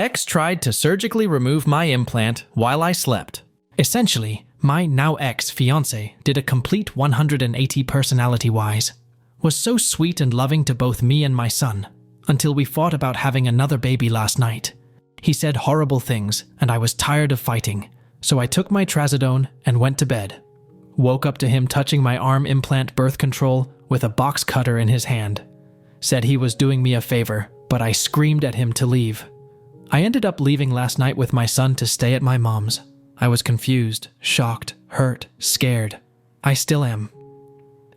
X tried to surgically remove my implant while I slept. Essentially, my now ex-fiancé did a complete 180 personality-wise. Was so sweet and loving to both me and my son, until we fought about having another baby last night. He said horrible things, and I was tired of fighting, so I took my trazodone and went to bed. Woke up to him touching my arm implant birth control with a box cutter in his hand. Said he was doing me a favor, but I screamed at him to leave. I ended up leaving last night with my son to stay at my mom's. I was confused, shocked, hurt, scared. I still am.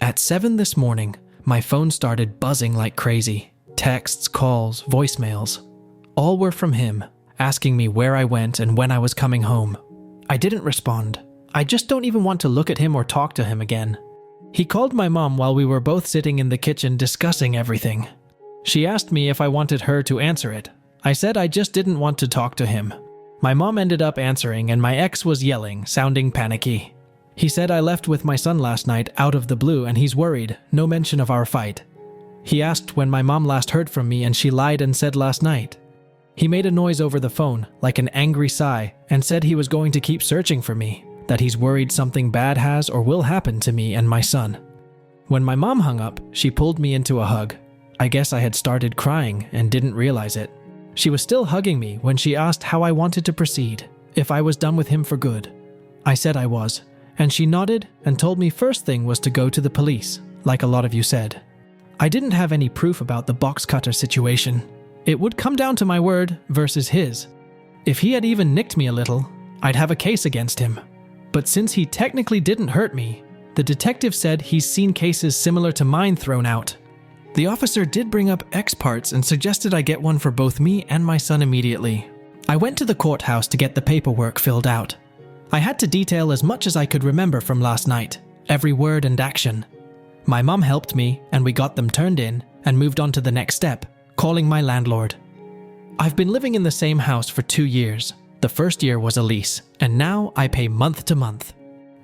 At 7 this morning, my phone started buzzing like crazy. Texts, calls, voicemails. All were from him, asking me where I went and when I was coming home. I didn't respond. I just don't even want to look at him or talk to him again. He called my mom while we were both sitting in the kitchen discussing everything. She asked me if I wanted her to answer it. I said I just didn't want to talk to him. My mom ended up answering and my ex was yelling, sounding panicky. He said I left with my son last night out of the blue and he's worried, no mention of our fight. He asked when my mom last heard from me and she lied and said last night. He made a noise over the phone, like an angry sigh, and said he was going to keep searching for me, that he's worried something bad has or will happen to me and my son. When my mom hung up, she pulled me into a hug. I guess I had started crying and didn't realize it. She was still hugging me when she asked how I wanted to proceed, if I was done with him for good. I said I was, and she nodded and told me first thing was to go to the police, like a lot of you said. I didn't have any proof about the box cutter situation. It would come down to my word versus his. If he had even nicked me a little, I'd have a case against him. But since he technically didn't hurt me, the detective said he's seen cases similar to mine thrown out. The officer did bring up X parts and suggested I get one for both me and my son immediately. I went to the courthouse to get the paperwork filled out. I had to detail as much as I could remember from last night, every word and action. My mom helped me and we got them turned in and moved on to the next step, calling my landlord. I've been living in the same house for 2 years. The first year was a lease, and now I pay month to month.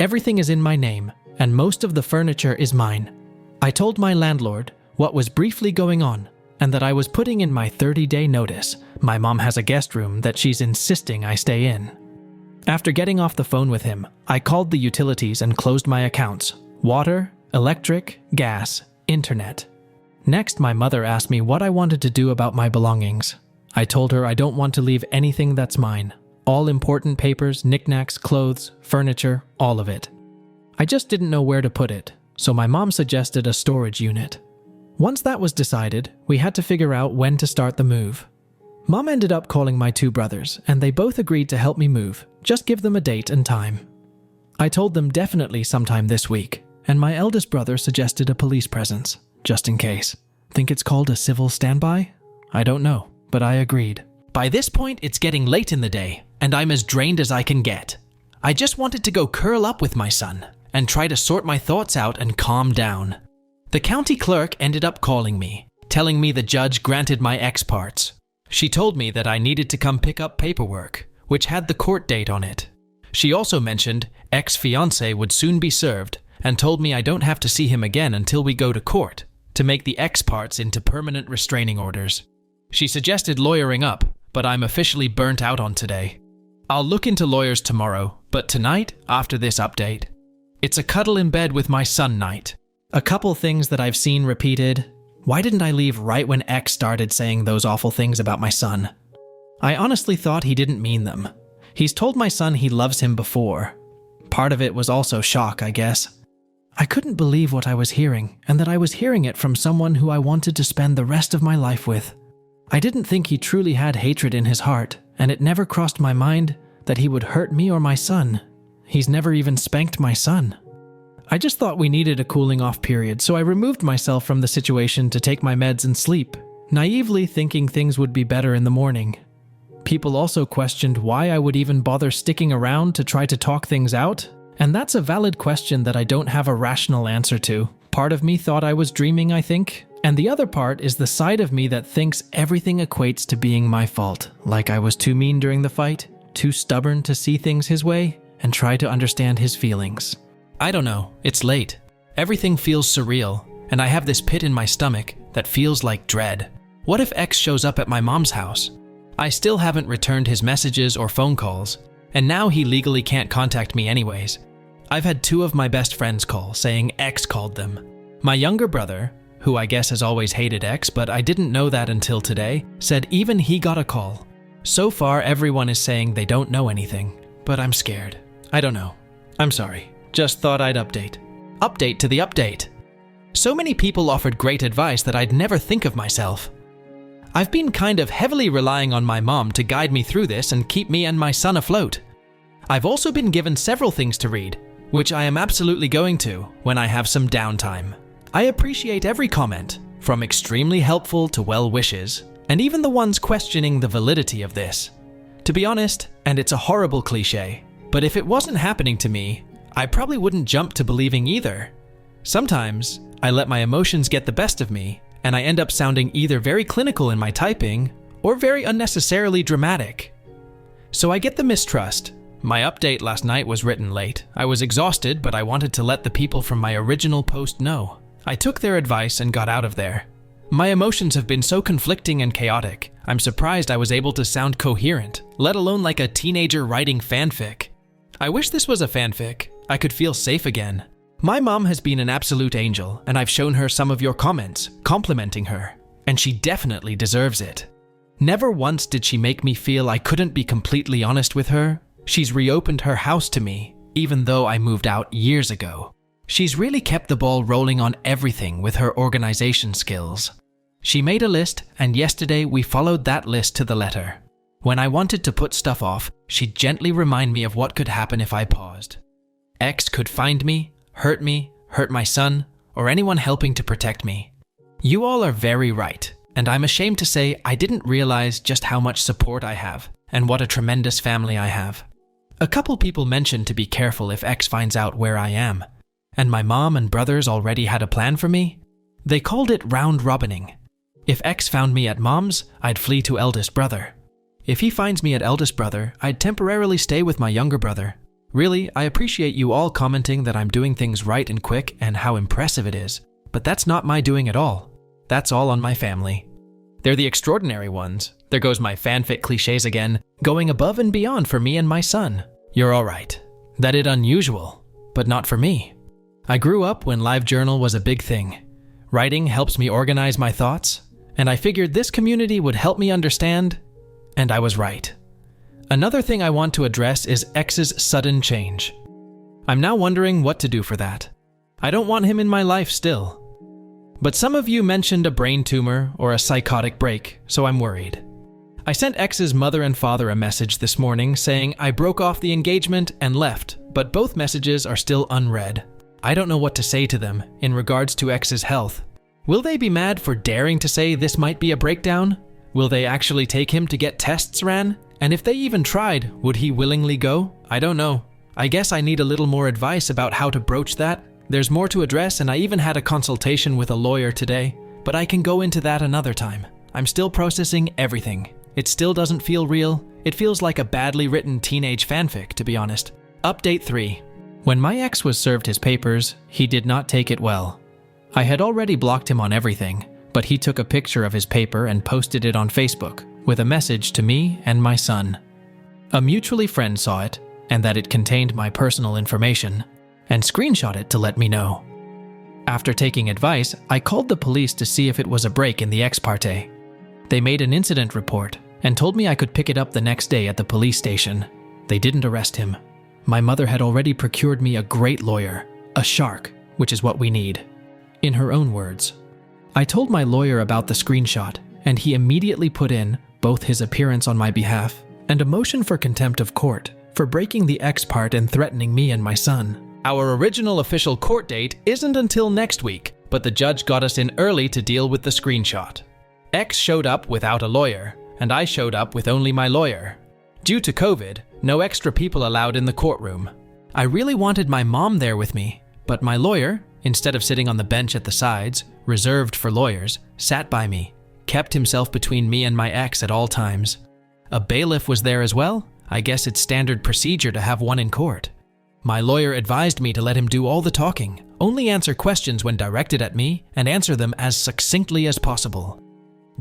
Everything is in my name, and most of the furniture is mine. I told my landlord what was briefly going on, and that I was putting in my 30-day notice. My mom has a guest room that she's insisting I stay in. After getting off the phone with him, I called the utilities and closed my accounts: water, electric, gas, internet. Next, my mother asked me what I wanted to do about my belongings. I told her I don't want to leave anything that's mine. All important papers, knickknacks, clothes, furniture, all of it. I just didn't know where to put it, so my mom suggested a storage unit. Once that was decided, we had to figure out when to start the move. Mom ended up calling my 2 brothers, and they both agreed to help me move. Just give them a date and time. I told them definitely sometime this week, and my eldest brother suggested a police presence, just in case. Think it's called a civil standby? I don't know, but I agreed. By this point, it's getting late in the day, and I'm as drained as I can get. I just wanted to go curl up with my son, and try to sort my thoughts out and calm down. The county clerk ended up calling me, telling me the judge granted my X parts. She told me that I needed to come pick up paperwork, which had the court date on it. She also mentioned ex-fiancé would soon be served, and told me I don't have to see him again until we go to court to make the X parts into permanent restraining orders. She suggested lawyering up, but I'm officially burnt out on today. I'll look into lawyers tomorrow, but tonight, after this update, it's a cuddle in bed with my son night. A couple things that I've seen repeated. Why didn't I leave right when X started saying those awful things about my son? I honestly thought he didn't mean them. He's told my son he loves him before. Part of it was also shock, I guess. I couldn't believe what I was hearing, and that I was hearing it from someone who I wanted to spend the rest of my life with. I didn't think he truly had hatred in his heart, and it never crossed my mind that he would hurt me or my son. He's never even spanked my son. I just thought we needed a cooling off period, so I removed myself from the situation to take my meds and sleep, naively thinking things would be better in the morning. People also questioned why I would even bother sticking around to try to talk things out, and that's a valid question that I don't have a rational answer to. Part of me thought I was dreaming, I think, and the other part is the side of me that thinks everything equates to being my fault, like I was too mean during the fight, too stubborn to see things his way, and try to understand his feelings. I don't know, it's late. Everything feels surreal, and I have this pit in my stomach that feels like dread. What if X shows up at my mom's house? I still haven't returned his messages or phone calls, and now he legally can't contact me anyways. I've had 2 of my best friends call, saying X called them. My younger brother, who I guess has always hated X, but I didn't know that until today, said even he got a call. So far, everyone is saying they don't know anything, but I'm scared. I don't know. I'm sorry. Just thought I'd update. Update to the update. So many people offered great advice that I'd never think of myself. I've been kind of heavily relying on my mom to guide me through this and keep me and my son afloat. I've also been given several things to read, which I am absolutely going to when I have some downtime. I appreciate every comment, from extremely helpful to well wishes, and even the ones questioning the validity of this. To be honest, and it's a horrible cliche, but if it wasn't happening to me, I probably wouldn't jump to believing either. Sometimes, I let my emotions get the best of me, and I end up sounding either very clinical in my typing or very unnecessarily dramatic. So I get the mistrust. My update last night was written late. I was exhausted, but I wanted to let the people from my original post know. I took their advice and got out of there. My emotions have been so conflicting and chaotic. I'm surprised I was able to sound coherent, let alone like a teenager writing fanfic. I wish this was a fanfic. I could feel safe again. My mom has been an absolute angel, and I've shown her some of your comments, complimenting her, and she definitely deserves it. Never once did she make me feel I couldn't be completely honest with her. She's reopened her house to me, even though I moved out years ago. She's really kept the ball rolling on everything with her organization skills. She made a list, and yesterday we followed that list to the letter. When I wanted to put stuff off, she'd gently remind me of what could happen if I paused. X could find me, hurt my son, or anyone helping to protect me. You all are very right, and I'm ashamed to say I didn't realize just how much support I have, and what a tremendous family I have. A couple people mentioned to be careful if X finds out where I am, and my mom and brothers already had a plan for me. They called it round robining. If X found me at mom's, I'd flee to eldest brother. If he finds me at eldest brother, I'd temporarily stay with my younger brother. Really, I appreciate you all commenting that I'm doing things right and quick and how impressive it is, but that's not my doing at all. That's all on my family. They're the extraordinary ones. There goes my fanfic cliches again, going above and beyond for me and my son. You're all right. That is unusual, but not for me. I grew up when LiveJournal was a big thing. Writing helps me organize my thoughts, and I figured this community would help me understand, and I was right. Another thing I want to address is X's sudden change. I'm now wondering what to do for that. I don't want him in my life still. But some of you mentioned a brain tumor or a psychotic break, so I'm worried. I sent X's mother and father a message this morning saying I broke off the engagement and left, but both messages are still unread. I don't know what to say to them in regards to X's health. Will they be mad for daring to say this might be a breakdown? Will they actually take him to get tests ran? And if they even tried, would he willingly go? I don't know. I guess I need a little more advice about how to broach that. There's more to address, and I even had a consultation with a lawyer today, but I can go into that another time. I'm still processing everything. It still doesn't feel real. It feels like a badly written teenage fanfic, to be honest. Update 3. When my ex was served his papers, he did not take it well. I had already blocked him on everything, but he took a picture of his paper and posted it on Facebook with a message to me and my son. A mutually friend saw it, and that it contained my personal information, and screenshot it to let me know. After taking advice, I called the police to see if it was a break in the ex parte. They made an incident report and told me I could pick it up the next day at the police station. They didn't arrest him. My mother had already procured me a great lawyer, a shark, which is what we need. In her own words. I told my lawyer about the screenshot, and he immediately put in both his appearance on my behalf and a motion for contempt of court for breaking the ex part and threatening me and my son. Our original official court date isn't until next week, but the judge got us in early to deal with the screenshot. X showed up without a lawyer, and I showed up with only my lawyer. Due to COVID, no extra people allowed in the courtroom. I really wanted my mom there with me, but my lawyer, instead of sitting on the bench at the sides, reserved for lawyers, sat by me, kept himself between me and my ex at all times. A bailiff was there as well. I guess it's standard procedure to have one in court. My lawyer advised me to let him do all the talking, only answer questions when directed at me, and answer them as succinctly as possible.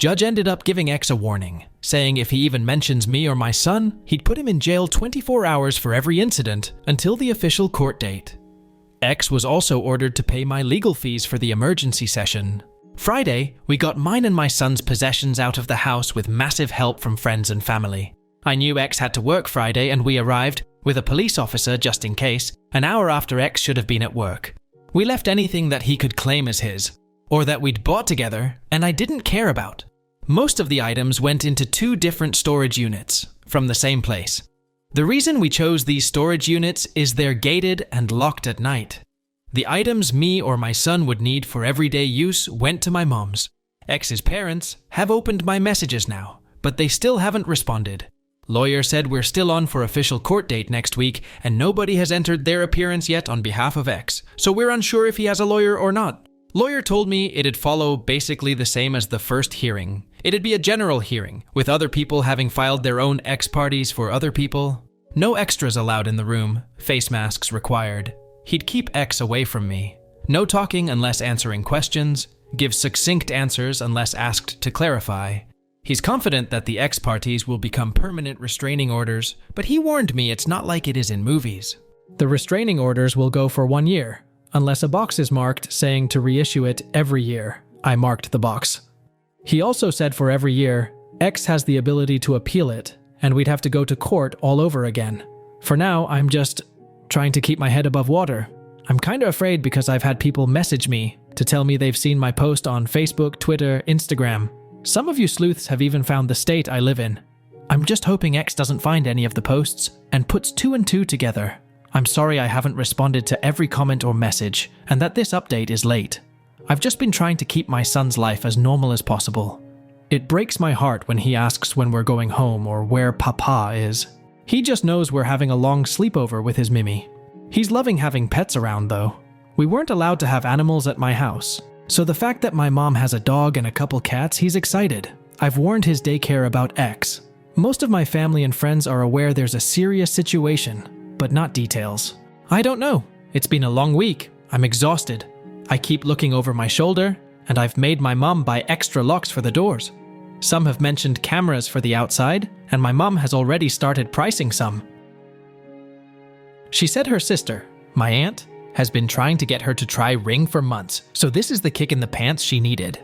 Judge ended up giving X a warning, saying if he even mentions me or my son, he'd put him in jail 24 hours for every incident until the official court date. X was also ordered to pay my legal fees for the emergency session. Friday, we got mine and my son's possessions out of the house with massive help from friends and family. I knew X had to work Friday and we arrived, with a police officer just in case, an hour after X should have been at work. We left anything that he could claim as his, or that we'd bought together, and I didn't care about. Most of the items went into 2 different storage units, from the same place. The reason we chose these storage units is they're gated and locked at night. The items me or my son would need for everyday use went to my mom's. X's parents have opened my messages now, but they still haven't responded. Lawyer said we're still on for official court date next week, and nobody has entered their appearance yet on behalf of X, so we're unsure if he has a lawyer or not. Lawyer told me it'd follow basically the same as the first hearing. It'd be a general hearing, with other people having filed their own X parties for other people. No extras allowed in the room, face masks required. He'd keep X away from me. No talking unless answering questions, give succinct answers unless asked to clarify. He's confident that the X parties will become permanent restraining orders, but he warned me it's not like it is in movies. The restraining orders will go for 1 year, unless a box is marked saying to reissue it every year. I marked the box. He also said for every year, X has the ability to appeal it, and we'd have to go to court all over again. For now, I'm just trying to keep my head above water. I'm kinda afraid because I've had people message me to tell me they've seen my post on Facebook, Twitter, Instagram. Some of you sleuths have even found the state I live in. I'm just hoping X doesn't find any of the posts and puts 2 and 2 together. I'm sorry I haven't responded to every comment or message, and that this update is late. I've just been trying to keep my son's life as normal as possible. It breaks my heart when he asks when we're going home or where Papa is. He just knows we're having a long sleepover with his Mimi. He's loving having pets around though. We weren't allowed to have animals at my house, so the fact that my mom has a dog and a couple cats, he's excited. I've warned his daycare about X. Most of my family and friends are aware there's a serious situation, but not details. I don't know. It's been a long week. I'm exhausted. I keep looking over my shoulder, and I've made my mom buy extra locks for the doors. Some have mentioned cameras for the outside, and my mom has already started pricing some. She said her sister, my aunt, has been trying to get her to try Ring for months, so this is the kick in the pants she needed.